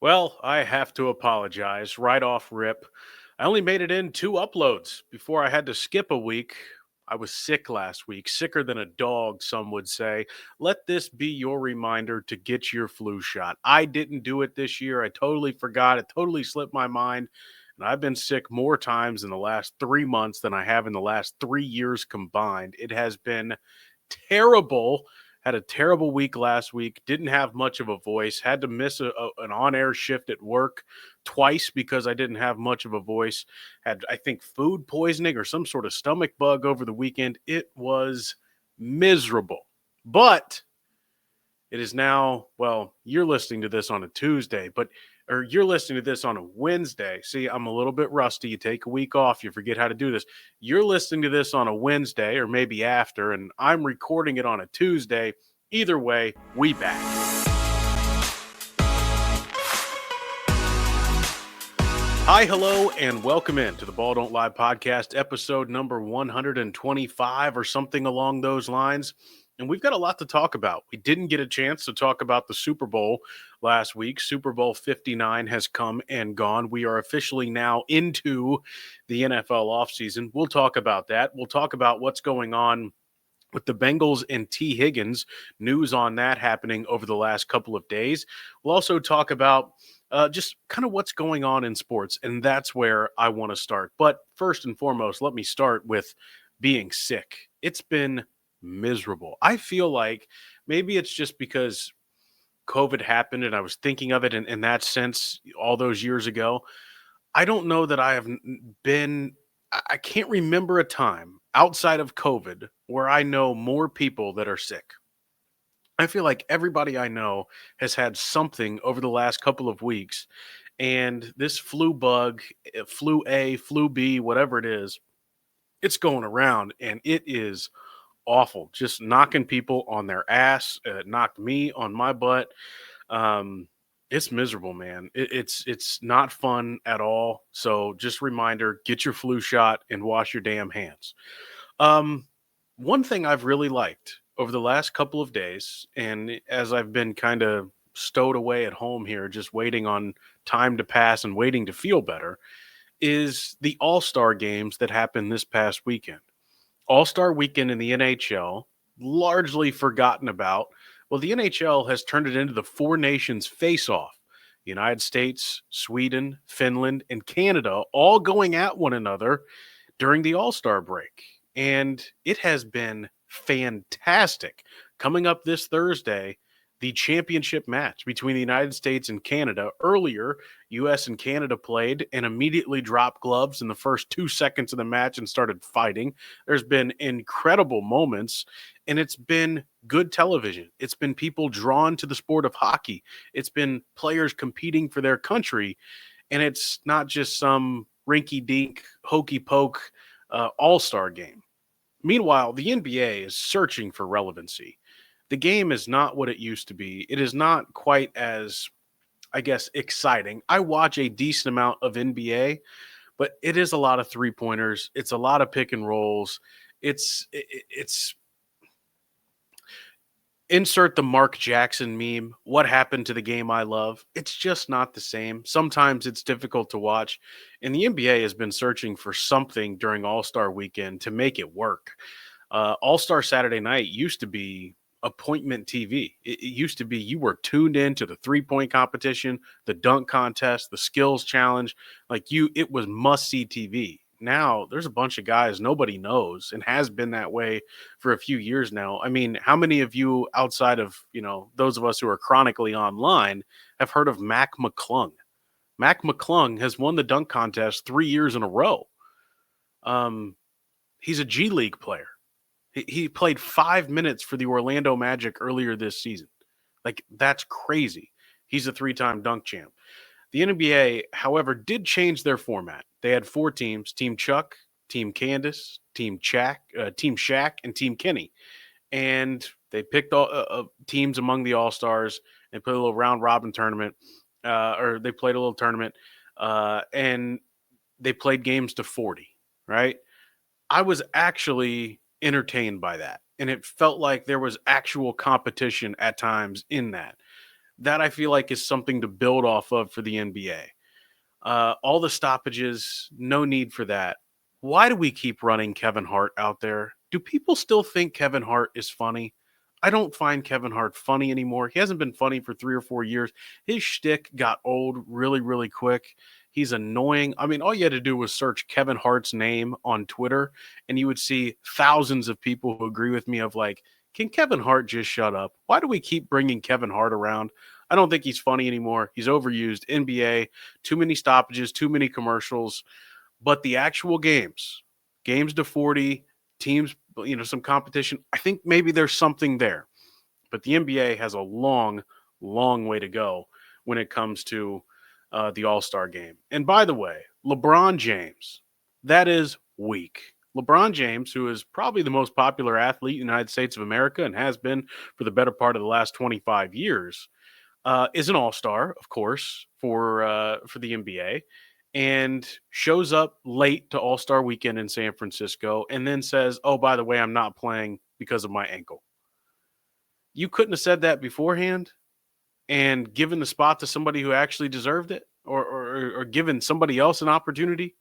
Well, I have to apologize right off rip. I only made it in 2 uploads before I had to skip a week. I was sick last week, sicker than a dog, some would say. Let this be your reminder to get your flu shot. I didn't do it this year. I totally forgot. It totally slipped my mind. And I've been sick more times in the last 3 months than I have in the last 3 years combined. It has been terrible. Had a terrible week last week. Didn't have much of a voice. Had to miss an on-air shift at work twice because I didn't have much of a voice. Had, I think, food poisoning or some sort of stomach bug over the weekend. It was miserable. But it is now, well, you're listening to this on a Tuesday, but or you're listening to this on a Wednesday. See, I'm a little bit rusty. You take a week off, you forget how to do this. You're listening to this on a Wednesday or maybe after, and I'm recording it on a Tuesday. Either way, we back. Hi, hello, and welcome in to the Ball Don't Lie podcast, episode number 125 or something along those lines. And we've got a lot to talk about. We didn't get a chance to talk about the Super Bowl last week. Super Bowl 59 has come and gone. We are officially now into the NFL offseason. We'll talk about that. We'll talk about what's going on with the Bengals and Tee Higgins, news on that happening over the last couple of days. We'll also talk about just kind of what's going on in sports, and that's where I want to start. But first and foremost, let me start with being sick. It's been miserable. I feel like maybe it's just because COVID happened and I was thinking of it in that sense all those years ago. I don't know that I have been, I can't remember a time outside of COVID where I know more people that are sick. I feel like everybody I know has had something over the last couple of weeks. And this flu bug, flu A, flu B, whatever it is, it's going around and it is awful. Just knocking people on their ass. It knocked me on my butt. Um, it's miserable, man. It's not fun at all. So just reminder: get your flu shot and wash your damn hands. Um, One thing I've really liked over the last couple of days, and as I've been kind of stowed away at home here, just waiting on time to pass and waiting to feel better, is the All-Star games that happened this past weekend. All-Star weekend in the NHL, largely forgotten about. Well, the NHL has turned it into the Four Nations face-off. The United States, Sweden, Finland, and Canada all going at one another during the All-Star break. And it has been fantastic. Coming up this Thursday, the championship match between the United States and Canada. Earlier, US and Canada played and immediately dropped gloves in the first 2 seconds of the match and started fighting. There's been incredible moments, and it's been good television. It's been people drawn to the sport of hockey. It's been players competing for their country, and it's not just some rinky-dink, hokey-poke all-star game. Meanwhile, the NBA is searching for relevancy. The game is not what it used to be. It is not quite as, I guess, exciting. I watch a decent amount of NBA, but it is a lot of three-pointers. It's a lot of pick and rolls. It's insert the Mark Jackson meme. What happened to the game I love? It's just not the same. Sometimes it's difficult to watch. And the NBA has been searching for something during All-Star weekend to make it work. All-Star Saturday night used to be appointment TV. It used to be you were tuned in to the three-point competition, the dunk contest, the skills challenge. It was must-see TV. Now there's a bunch of guys nobody knows and has been that way for a few years now. I mean, how many of you outside of, those of us who are chronically online have heard of Mac McClung? Mac McClung has won the dunk contest 3 years in a row. He's a G League player. He played 5 minutes for the Orlando Magic earlier this season. That's crazy. He's a 3-time dunk champ. The NBA, however, did change their format. They had 4 teams: Team Chuck, Team Candace, Team Shaq, and Team Kenny. And they picked all teams among the All-Stars and played a little round-robin tournament. And they played games to 40, right? I was actually entertained by that. And it felt like there was actual competition at times in that. That I feel like is something to build off of for the NBA. All the stoppages, no need for that. Why do we keep running Kevin Hart out there? Do people still think Kevin Hart is funny? I don't find Kevin Hart funny anymore. He hasn't been funny for 3 or 4 years. His shtick got old really, really quick. He's annoying. I mean, all you had to do was search Kevin Hart's name on Twitter, and you would see thousands of people who agree with me of like, can Kevin Hart just shut up? Why do we keep bringing Kevin Hart around? I don't think he's funny anymore. He's overused. NBA, too many stoppages, too many commercials. But the actual games to 40, teams, some competition, I think maybe there's something there. But the NBA has a long, long way to go when it comes to the All-Star game. And by the way, LeBron James, that is weak. LeBron James, who is probably the most popular athlete in the United States of America and has been for the better part of the last 25 years, is an all-star, of course, for the NBA, and shows up late to All-Star Weekend in San Francisco, and then says, "Oh, by the way, I'm not playing because of my ankle." You couldn't have said that beforehand and given the spot to somebody who actually deserved it, or given somebody else an opportunity.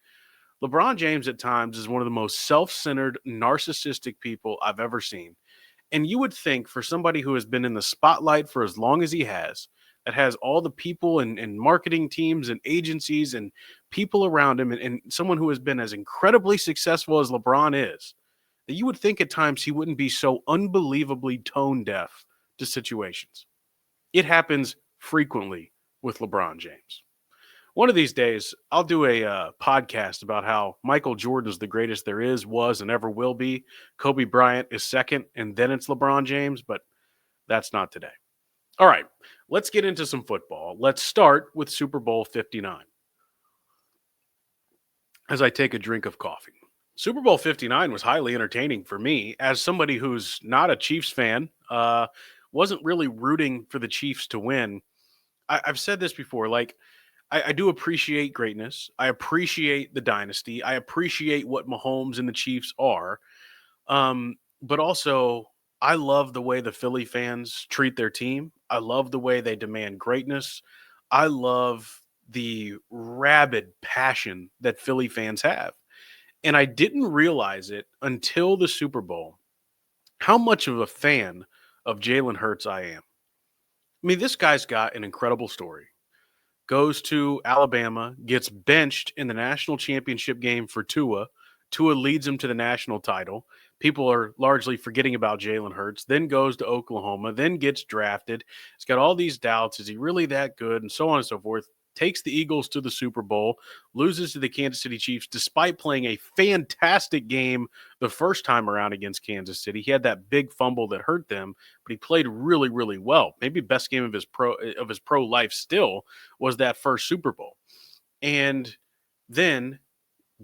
LeBron James at times is one of the most self-centered, narcissistic people I've ever seen. And you would think for somebody who has been in the spotlight for as long as he has, that has all the people and marketing teams and agencies and people around him, and someone who has been as incredibly successful as LeBron is, that you would think at times he wouldn't be so unbelievably tone deaf to situations. It happens frequently with LeBron James. One of these days, I'll do a podcast about how Michael Jordan is the greatest there is, was, and ever will be. Kobe Bryant is second, and then it's LeBron James, but that's not today. All right, let's get into some football. Let's start with Super Bowl 59 as I take a drink of coffee. Super Bowl 59 was highly entertaining for me as somebody who's not a Chiefs fan, wasn't really rooting for the Chiefs to win. I've said this before, like, I do appreciate greatness. I appreciate the dynasty. I appreciate what Mahomes and the Chiefs are. But also, I love the way the Philly fans treat their team. I love the way they demand greatness. I love the rabid passion that Philly fans have. And I didn't realize it until the Super Bowl how much of a fan of Jalen Hurts I am. I mean, this guy's got an incredible story. Goes to Alabama, gets benched in the national championship game for Tua. Tua leads him to the national title. People are largely forgetting about Jalen Hurts, then goes to Oklahoma, then gets drafted. He's got all these doubts. Is he really that good? And so on and so forth. Takes the Eagles to the Super Bowl, loses to the Kansas City Chiefs despite playing a fantastic game the first time around against Kansas City. He had that big fumble that hurt them, but he played really, really well. Maybe best game of his pro life still was that first Super Bowl. And then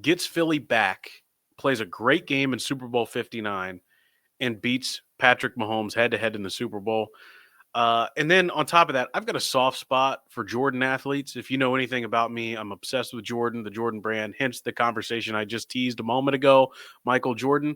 gets Philly back, plays a great game in Super Bowl 59, and beats Patrick Mahomes head-to-head in the Super Bowl. And then on top of that, I've got a soft spot for Jordan athletes. If you know anything about me, I'm obsessed with Jordan, the Jordan brand, hence the conversation I just teased a moment ago, Michael Jordan.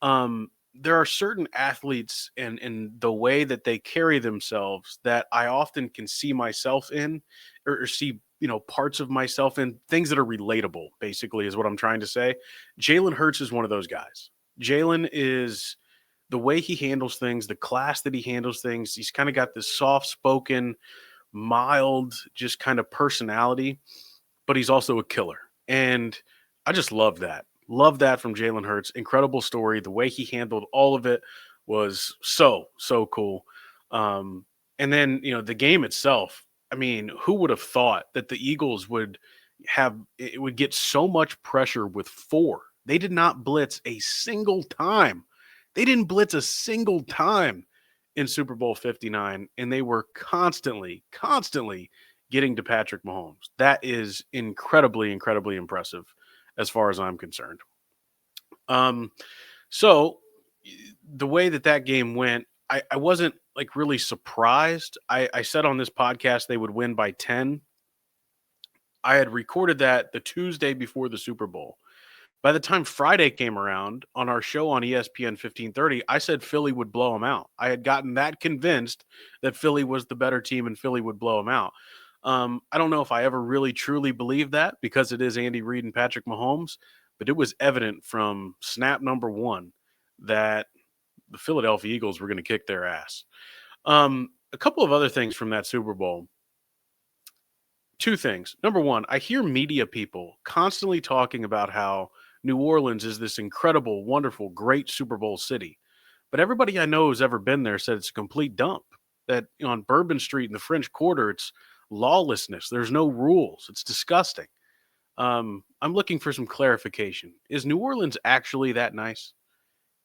There are certain athletes and the way that they carry themselves that I often can see myself in, or see, parts of myself in, things that are relatable, basically, is what I'm trying to say. Jalen Hurts is one of those guys. Jalen is the way he handles things, the class that he handles things. He's kind of got this soft spoken, mild, just kind of personality, but he's also a killer. And I just love that. Love that from Jalen Hurts. Incredible story. The way he handled all of it was so, so cool. And then, the game itself, I mean, who would have thought that the Eagles would get so much pressure with four? They did not blitz a single time. They didn't blitz a single time in Super Bowl 59, and they were constantly getting to Patrick Mahomes. That is incredibly, incredibly impressive as far as I'm concerned. So the way that game went, I wasn't like really surprised. I said on this podcast they would win by 10. I had recorded that the Tuesday before the Super Bowl. By the time Friday came around on our show on ESPN 1530, I said Philly would blow them out. I had gotten that convinced that Philly was the better team and Philly would blow them out. I don't know if I ever really truly believed that because it is Andy Reid and Patrick Mahomes, but it was evident from snap number one that the Philadelphia Eagles were going to kick their ass. A couple of other things from that Super Bowl. Two things. Number one, I hear media people constantly talking about how New Orleans is this incredible, wonderful, great Super Bowl city. But everybody I know who's ever been there said it's a complete dump. That on Bourbon Street in the French Quarter, it's lawlessness. There's no rules. It's disgusting. I'm looking for some clarification. Is New Orleans actually that nice?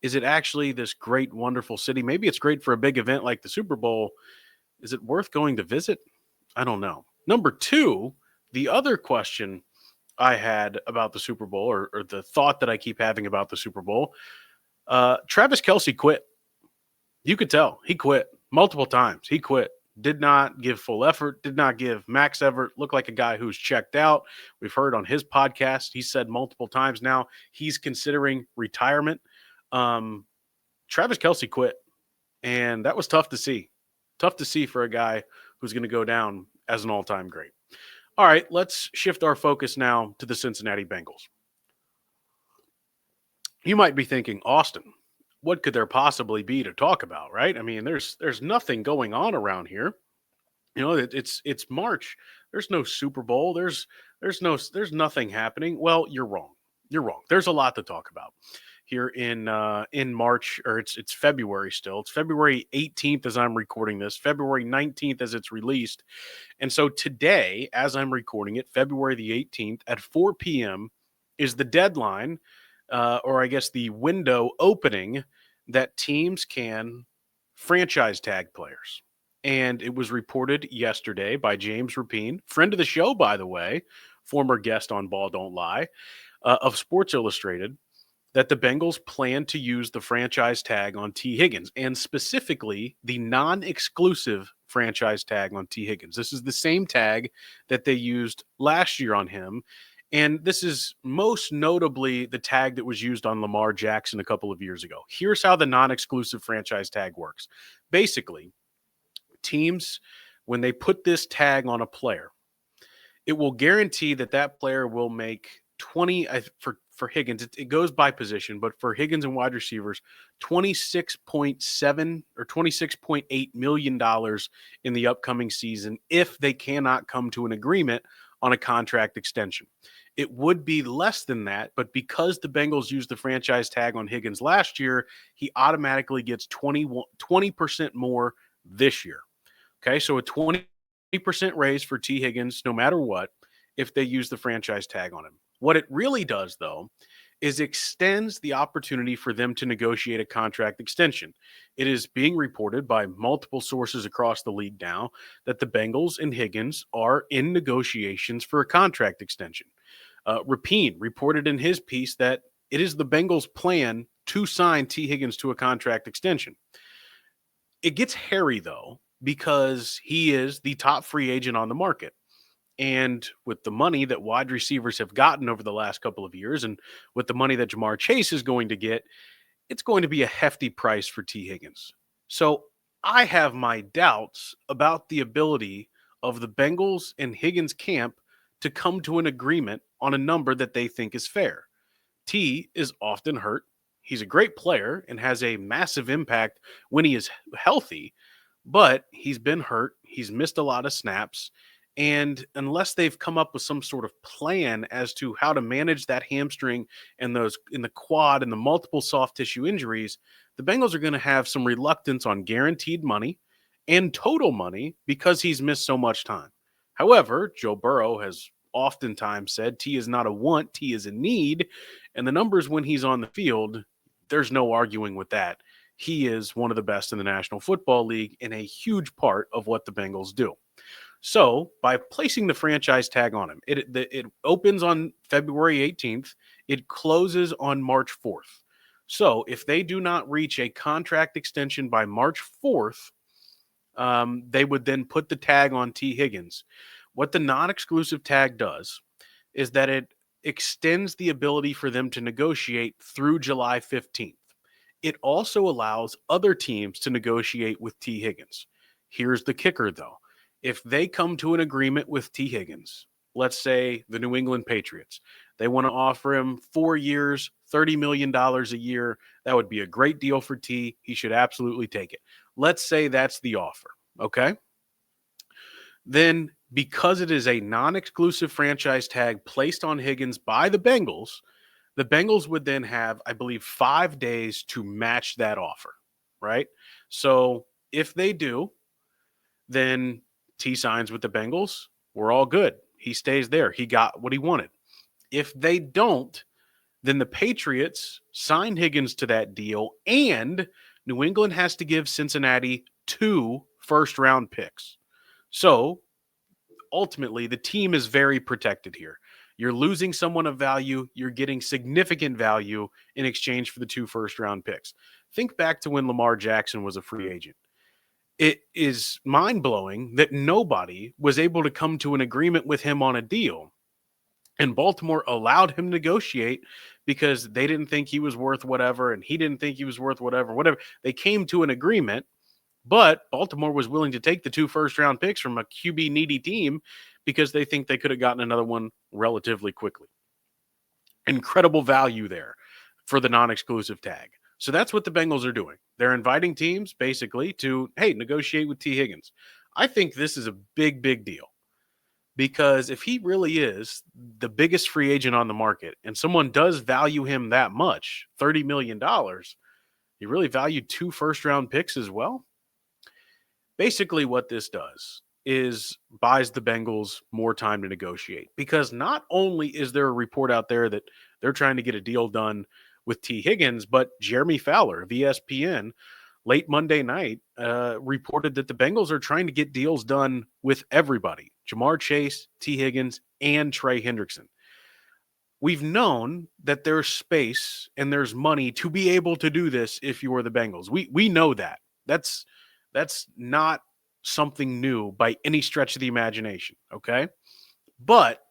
Is it actually this great, wonderful city? Maybe it's great for a big event like the Super Bowl. Is it worth going to visit? I don't know. Number two, the other question I had about the Super Bowl, or the thought that I keep having about the Super Bowl, Travis Kelce quit. You could tell he quit multiple times. He quit. Did not give full effort, did not give max effort, looked like a guy who's checked out. We've heard on his podcast, he said multiple times now he's considering retirement. Travis Kelce quit, and that was tough to see. Tough to see for a guy who's going to go down as an all-time great. All right, let's shift our focus now to the Cincinnati Bengals. You might be thinking, Austin, what could there possibly be to talk about, right? I mean, there's nothing going on around here. You know, it's March. There's no Super Bowl. There's nothing happening. Well, you're wrong. You're wrong. There's a lot to talk about here in March, or it's February still. It's February 18th as I'm recording this, February 19th as it's released. And so today, as I'm recording it, February the 18th at 4 p.m. is the deadline, or I guess the window opening that teams can franchise tag players. And it was reported yesterday by James Rapine, friend of the show, by the way, former guest on Ball Don't Lie, of Sports Illustrated, that the Bengals plan to use the franchise tag on Tee Higgins, and specifically the non-exclusive franchise tag on Tee Higgins. This is the same tag that they used last year on him, and this is most notably the tag that was used on Lamar Jackson a couple of years ago. Here's how the non-exclusive franchise tag works. Basically, teams, when they put this tag on a player, it will guarantee that that player will make 20 for Higgins. It goes by position, but for Higgins and wide receivers, $26.7 or $26.8 million in the upcoming season if they cannot come to an agreement on a contract extension. It would be less than that, but because the Bengals used the franchise tag on Higgins last year, he automatically gets 20% more this year. Okay, so a 20% raise for Tee Higgins, no matter what, if they use the franchise tag on him. What it really does, though, is extends the opportunity for them to negotiate a contract extension. It is being reported by multiple sources across the league now that the Bengals and Higgins are in negotiations for a contract extension. Rapine reported in his piece that it is the Bengals' plan to sign Tee Higgins to a contract extension. It gets hairy, though, because he is the top free agent on the market. And with the money that wide receivers have gotten over the last couple of years, and with the money that Jamar Chase is going to get, it's going to be a hefty price for Tee Higgins. So I have my doubts about the ability of the Bengals and Higgins camp to come to an agreement on a number that they think is fair. T is often hurt. He's a great player and has a massive impact when he is healthy, but he's been hurt. He's missed a lot of snaps. And unless they've come up with some sort of plan as to how to manage that hamstring and those in the quad and the multiple soft tissue injuries, the Bengals are going to have some reluctance on guaranteed money and total money because he's missed so much time. However, Joe Burrow has oftentimes said T is not a want, T is a need. And the numbers when he's on the field, there's no arguing with that. He is one of the best in the National Football League and a huge part of what the Bengals do. So by placing the franchise tag on him, it opens on February 18th. It closes on March 4th. So if they do not reach a contract extension by March 4th, they would then put the tag on Tee Higgins. What the non-exclusive tag does is that it extends the ability for them to negotiate through July 15th. It also allows other teams to negotiate with Tee Higgins. Here's the kicker, though. If they come to an agreement with Tee Higgins, let's say the New England Patriots, they want to offer him 4 years, $30 million a year. That would be a great deal for T. He should absolutely take it. Let's say that's the offer, okay? Then, because it is a non-exclusive franchise tag placed on Higgins by the Bengals would then have, I believe, 5 days to match that offer, right? So if they do, then T signs with the Bengals. We're all good. He stays there. He got what he wanted. If they don't, then the Patriots sign Higgins to that deal, and New England has to give Cincinnati 2 first-round picks. So ultimately, the team is very protected here. You're losing someone of value. You're getting significant value in exchange for the 2 first-round picks. Think back to when Lamar Jackson was a free agent. It is mind-blowing that nobody was able to come to an agreement with him on a deal. And Baltimore allowed him to negotiate because they didn't think he was worth whatever, and he didn't think he was worth whatever. They came to an agreement, but Baltimore was willing to take the 2 first-round picks from a QB-needy team because they think they could have gotten another one relatively quickly. Incredible value there for the non-exclusive tag. So that's what the Bengals are doing. They're inviting teams basically to, hey, negotiate with Tee Higgins. I think this is a big, big deal because if he really is the biggest free agent on the market and someone does value him that much, $30 million, you really value 2 first-round picks as well? Basically, what this does is buys the Bengals more time to negotiate because not only is there a report out there that they're trying to get a deal done with Tee Higgins, but Jeremy Fowler of ESPN late Monday night reported that the Bengals are trying to get deals done with everybody: Jamar Chase, Tee Higgins, and Trey Hendrickson. We've known that there's space and there's money to be able to do this if you're the Bengals. We know that. That's not something new by any stretch of the imagination, okay? But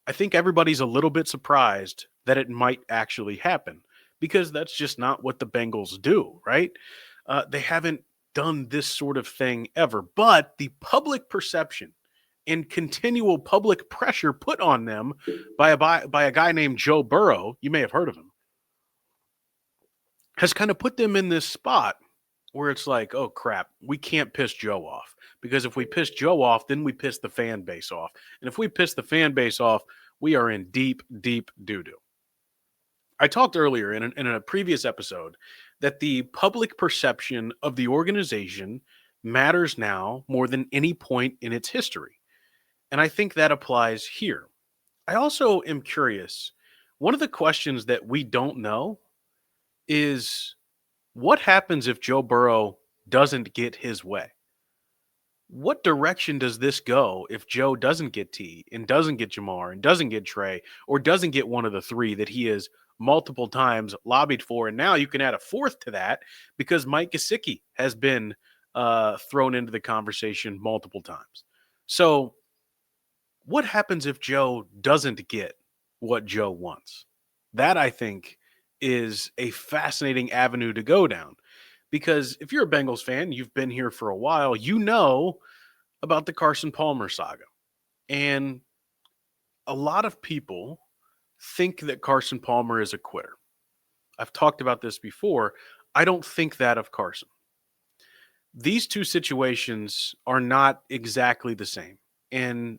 I think everybody's a little bit surprised that it might actually happen because that's just not what the Bengals do, right? They haven't done this sort of thing ever. But the public perception and continual public pressure put on them by a guy named Joe Burrow, you may have heard of him, has kind of put them in this spot where it's like, oh crap, we can't piss Joe off because if we piss Joe off, then we piss the fan base off. And if we piss the fan base off, we are in deep, deep doo-doo. I talked earlier in a previous episode that the public perception of the organization matters now more than any point in its history. And I think that applies here. I also am curious. One of the questions that we don't know is what happens if Joe Burrow doesn't get his way? What direction does this go if Joe doesn't get T and doesn't get Jamar and doesn't get Trey or doesn't get one of the 3 that he has multiple times lobbied for? And now you can add a 4th to that because Mike Gesicki has been thrown into the conversation multiple times. So what happens if Joe doesn't get what Joe wants? That, I think, is a fascinating avenue to go down. Because if you're a Bengals fan, you've been here for a while, you know about the Carson Palmer saga. And a lot of people think that Carson Palmer is a quitter. I've talked about this before. I don't think that of Carson. These 2 situations are not exactly the same. And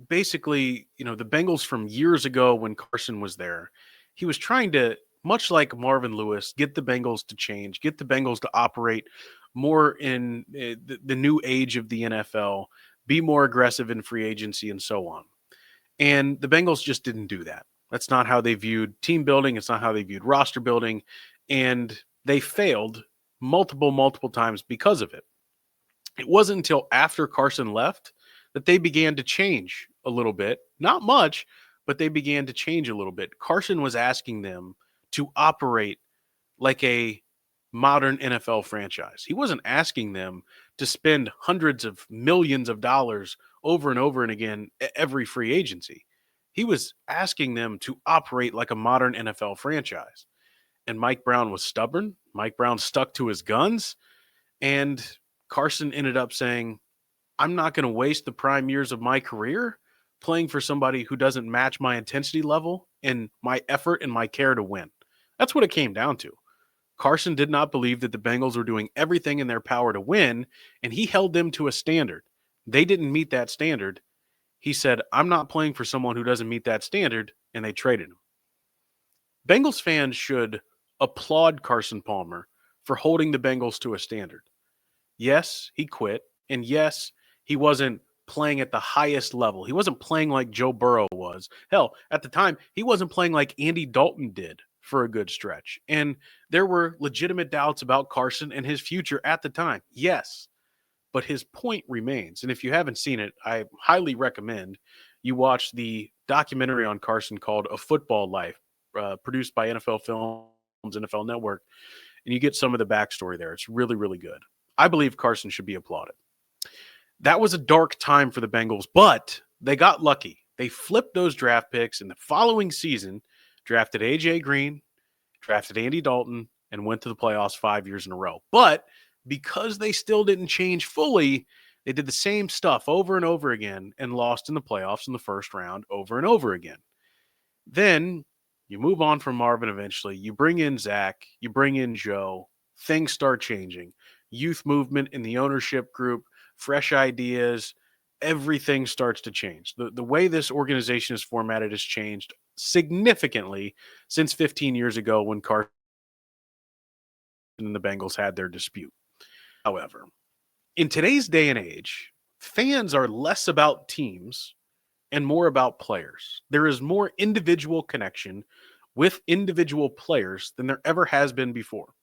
basically, the Bengals from years ago when Carson was there, he was trying to, much like Marvin Lewis, get the Bengals to change, get the Bengals to operate more in the new age of the NFL, be more aggressive in free agency and so on. And the Bengals just didn't do that. That's not how they viewed team building. It's not how they viewed roster building. And they failed multiple times because of it. It wasn't until after Carson left that they began to change a little bit. Not much, but they began to change a little bit. Carson was asking them to operate like a modern NFL franchise. He wasn't asking them to spend hundreds of millions of dollars over and over and again every free agency. He was asking them to operate like a modern NFL franchise. And Mike Brown was stubborn. Mike Brown stuck to his guns. And Carson ended up saying, I'm not going to waste the prime years of my career playing for somebody who doesn't match my intensity level and my effort and my care to win. That's what it came down to. Carson did not believe that the Bengals were doing everything in their power to win, and he held them to a standard. They didn't meet that standard. He said, I'm not playing for someone who doesn't meet that standard, and they traded him. Bengals fans should applaud Carson Palmer for holding the Bengals to a standard. Yes, he quit, and yes, he wasn't playing at the highest level. He wasn't playing like Joe Burrow was. Hell, at the time, he wasn't playing like Andy Dalton did for a good stretch. And there were legitimate doubts about Carson and his future at the time. Yes, but his point remains. And if you haven't seen it, I highly recommend you watch the documentary on Carson called A Football Life, produced by NFL Films, NFL Network, and you get some of the backstory there. It's really, really good. I believe Carson should be applauded. That was a dark time for the Bengals, but they got lucky. They flipped those draft picks in the following season, drafted A.J. Green, drafted Andy Dalton, and went to the playoffs 5 years in a row. But because they still didn't change fully, they did the same stuff over and over again and lost in the playoffs in the first round over and over again. Then you move on from Marvin eventually. You bring in Zach, you bring in Joe. Things start changing. Youth movement in the ownership group, fresh ideas, everything starts to change. The way this organization is formatted has changed significantly since 15 years ago when Carson and the Bengals had their dispute. However, in today's day and age, fans are less about teams and more about players. There is more individual connection with individual players than there ever has been before.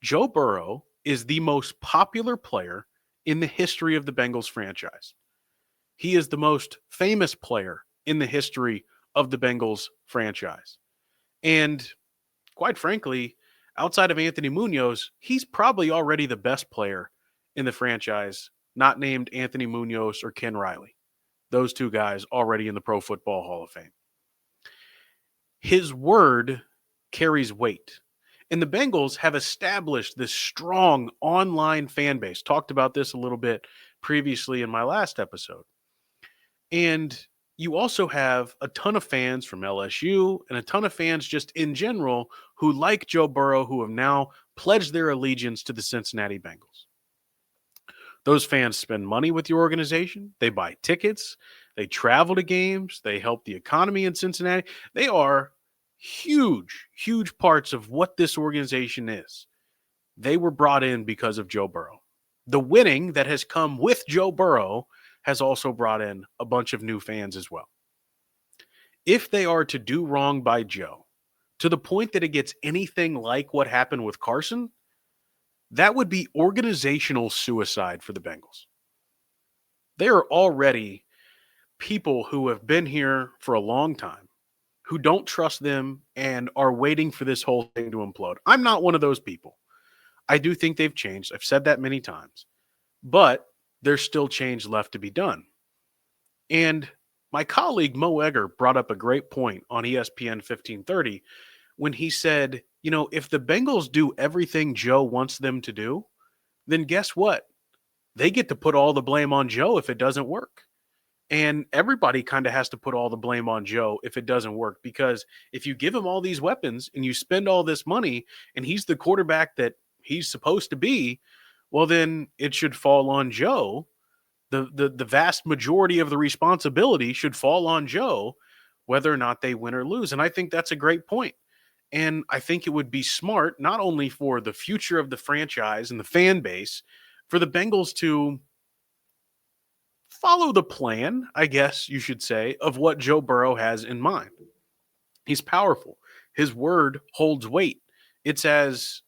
Joe Burrow is the most popular player in the history of the Bengals franchise. He is the most famous player in the history of the Bengals franchise. And quite frankly, outside of Anthony Munoz, he's probably already the best player in the franchise, not named Anthony Munoz or Ken Riley. Those two guys already in the Pro Football Hall of Fame. His word carries weight. And the Bengals have established this strong online fan base. Talked about this a little bit previously in my last episode. And you also have a ton of fans from LSU and a ton of fans just in general who like Joe Burrow, who have now pledged their allegiance to the Cincinnati Bengals. Those fans spend money with your organization. They buy tickets. They travel to games. They help the economy in Cincinnati. They are huge, huge parts of what this organization is. They were brought in because of Joe Burrow. The winning that has come with Joe Burrow has also brought in a bunch of new fans as well. If they are to do wrong by Joe, to the point that it gets anything like what happened with Carson, that would be organizational suicide for the Bengals. There are already people who have been here for a long time who don't trust them and are waiting for this whole thing to implode. I'm not one of those people. I do think they've changed. I've said that many times. But there's still change left to be done. And my colleague Mo Egger brought up a great point on ESPN 1530 when he said, you know, if the Bengals do everything Joe wants them to do, then guess what? They get to put all the blame on Joe if it doesn't work. And everybody kind of has to put all the blame on Joe if it doesn't work, because if you give him all these weapons and you spend all this money and he's the quarterback that he's supposed to be, well, then it should fall on Joe. The vast majority of the responsibility should fall on Joe, whether or not they win or lose. And I think that's a great point. And I think it would be smart, not only for the future of the franchise and the fan base, for the Bengals to follow the plan, I guess you should say, of what Joe Burrow has in mind. He's powerful. His word holds weight. It's as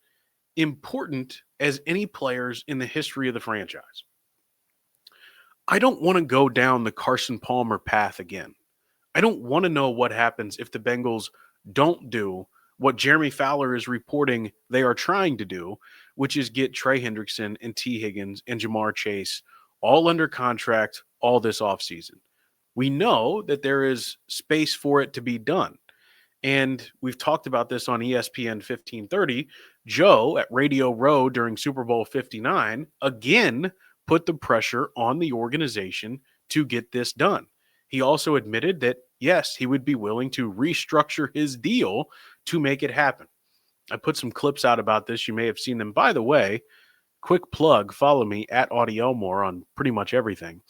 important as any players in the history of the franchise. I don't want to go down the Carson Palmer path again. I don't want to know what happens if the Bengals don't do what Jeremy Fowler is reporting they are trying to do, which is get Trey Hendrickson and Tee Higgins and Jamar Chase all under contract all this offseason. We know that there is space for it to be done. And we've talked about this on ESPN 1530. Joe at Radio Row during Super Bowl 59 again put the pressure on the organization to get this done. He also admitted that, yes, he would be willing to restructure his deal to make it happen. I put some clips out about this. You may have seen them. By the way, quick plug, follow me at Auty Elmore on pretty much everything.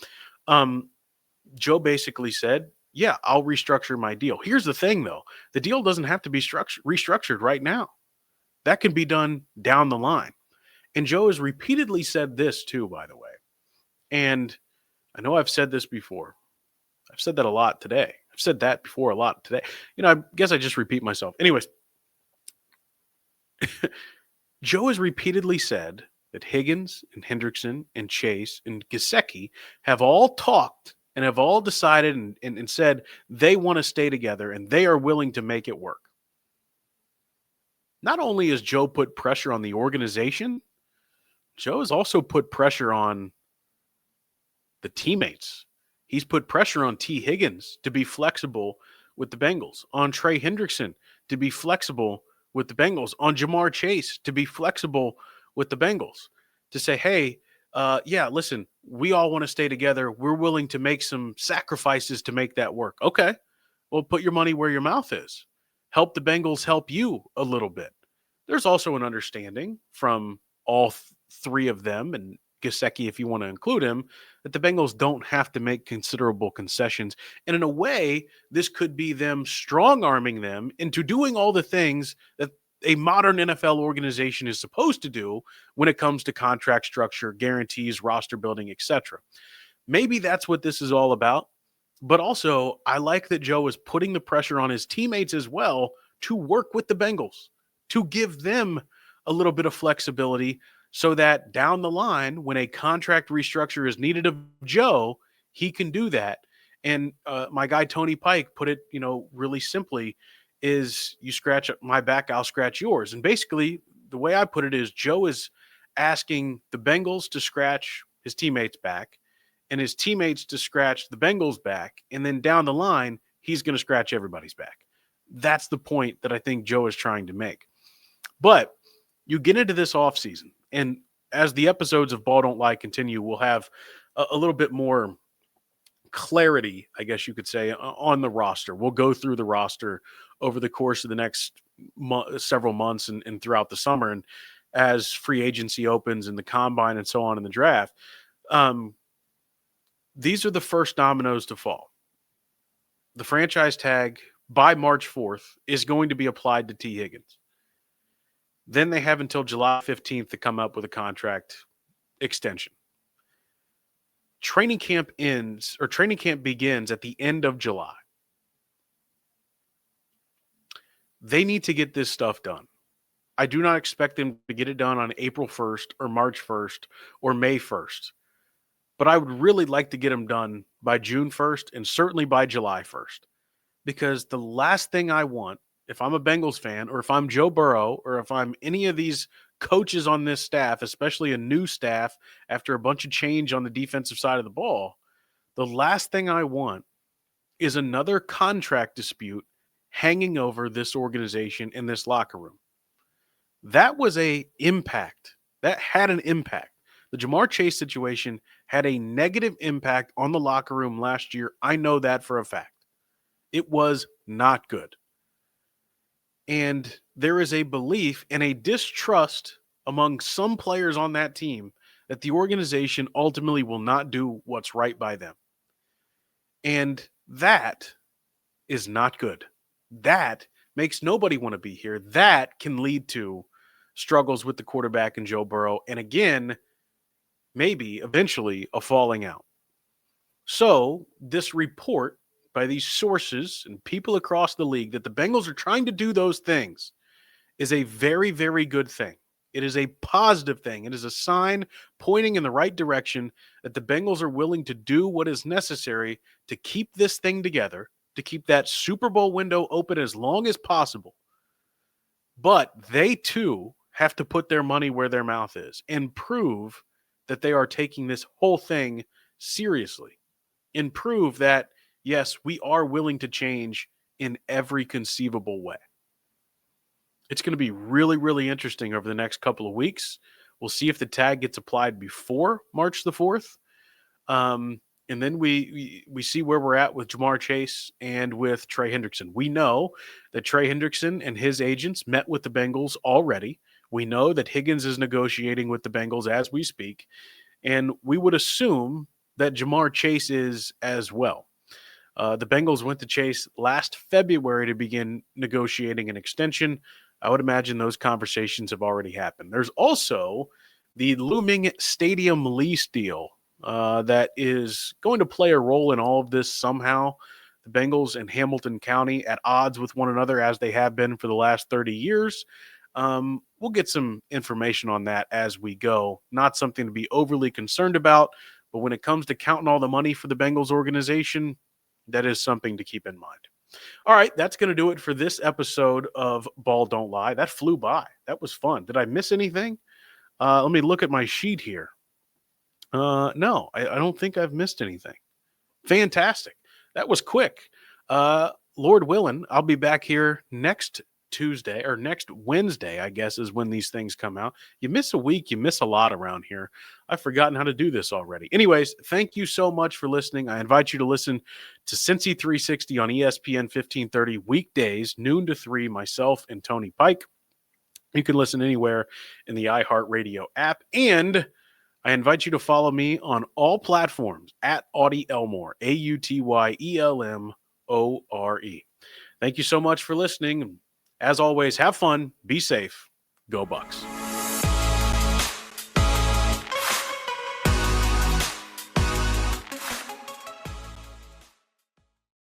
Joe basically said, yeah, I'll restructure my deal. Here's the thing, though. The deal doesn't have to be restructured right now. That can be done down the line. And Joe has repeatedly said this, too, by the way. And I know I've said this before. I've said that a lot today. I've said that before a lot today. I guess I just repeat myself. Anyways, Joe has repeatedly said that Higgins and Hendrickson and Chase and Gesicki have all talked and have all decided and said they want to stay together and they are willing to make it work. Not only has Joe put pressure on the organization, Joe has also put pressure on the teammates. He's put pressure on Tee Higgins to be flexible with the Bengals, on Trey Hendrickson to be flexible with the Bengals, on Jamar Chase to be flexible with the Bengals, to say, hey, yeah, listen, we all want to stay together. We're willing to make some sacrifices to make that work. Okay, well, put your money where your mouth is. Help the Bengals help you a little bit. There's also an understanding from all three of them, and Gesicki, if you want to include him, that the Bengals don't have to make considerable concessions. And in a way, this could be them strong-arming them into doing all the things that a modern NFL organization is supposed to do when it comes to contract structure, guarantees, roster building, etc. Maybe that's what this is all about. But also, I like that Joe is putting the pressure on his teammates as well to work with the Bengals, to give them a little bit of flexibility so that down the line, when a contract restructure is needed of Joe, he can do that. And my guy Tony Pike put it, really simply, is you scratch my back, I'll scratch yours. And basically, the way I put it is Joe is asking the Bengals to scratch his teammates' back and his teammates to scratch the Bengals' back. And then down the line, he's going to scratch everybody's back. That's the point that I think Joe is trying to make. But you get into this offseason, and as the episodes of Ball Don't Lie continue, we'll have a little bit more clarity, I guess you could say, on the roster. We'll go through the roster over the course of the next several months and throughout the summer, and as free agency opens and the combine and so on in the draft. These are the first dominoes to fall. The franchise tag by March 4th is going to be applied to Tee Higgins. Then they have until July 15th to come up with a contract extension. Training camp begins at the end of July. They need to get this stuff done. I do not expect them to get it done on April 1st or March 1st or May 1st. But I would really like to get them done by June 1st and certainly by July 1st. Because the last thing I want, if I'm a Bengals fan or if I'm Joe Burrow or if I'm any of these coaches on this staff, especially a new staff after a bunch of change on the defensive side of the ball, the last thing I want is another contract dispute hanging over this organization in this locker room. That was an impact. That had an impact. The Jamar Chase situation had a negative impact on the locker room last year. I know that for a fact. It was not good. And there is a belief and a distrust among some players on that team that the organization ultimately will not do what's right by them. And that is not good. That makes nobody want to be here. That can lead to struggles with the quarterback and Joe Burrow. And again, maybe eventually a falling out. So this report by these sources and people across the league that the Bengals are trying to do those things is a very, very good thing. It is a positive thing. It is a sign pointing in the right direction that the Bengals are willing to do what is necessary to keep this thing together, to keep that Super Bowl window open as long as possible. But they too have to put their money where their mouth is and prove that they are taking this whole thing seriously and prove that, yes, we are willing to change in every conceivable way. It's going to be really, really interesting over the next couple of weeks. We'll see if the tag gets applied before March the 4th. And then we see where we're at with Jamar Chase and with Trey Hendrickson. We know that Trey Hendrickson and his agents met with the Bengals already. We know that Higgins is negotiating with the Bengals as we speak. And we would assume that Jamar Chase is as well. The Bengals went to Chase last February to begin negotiating an extension. I would imagine those conversations have already happened. There's also the looming stadium lease deal that is going to play a role in all of this somehow. The Bengals and Hamilton County at odds with one another as they have been for the last 30 years. We'll get some information on that as we go. Not something to be overly concerned about, but when it comes to counting all the money for the Bengals organization, that is something to keep in mind. All right, that's going to do it for this episode of Ball Don't Lie. That flew by. That was fun. Did I miss anything? Let me look at my sheet here. No, I don't think I've missed anything. Fantastic. That was quick. Lord willing, I'll be back here next Tuesday or next Wednesday, I guess, is when these things come out. You miss a week, you miss a lot around here. I've forgotten how to do this already. Anyways, thank you so much for listening. I invite you to listen to Cincy 360 on ESPN 1530 weekdays, noon to 3, myself and Tony Pike. You can listen anywhere in the iHeartRadio app. And I invite you to follow me on all platforms at Auty Elmore, AUTYELMORE. Thank you so much for listening. As always, have fun, be safe, go Bucks.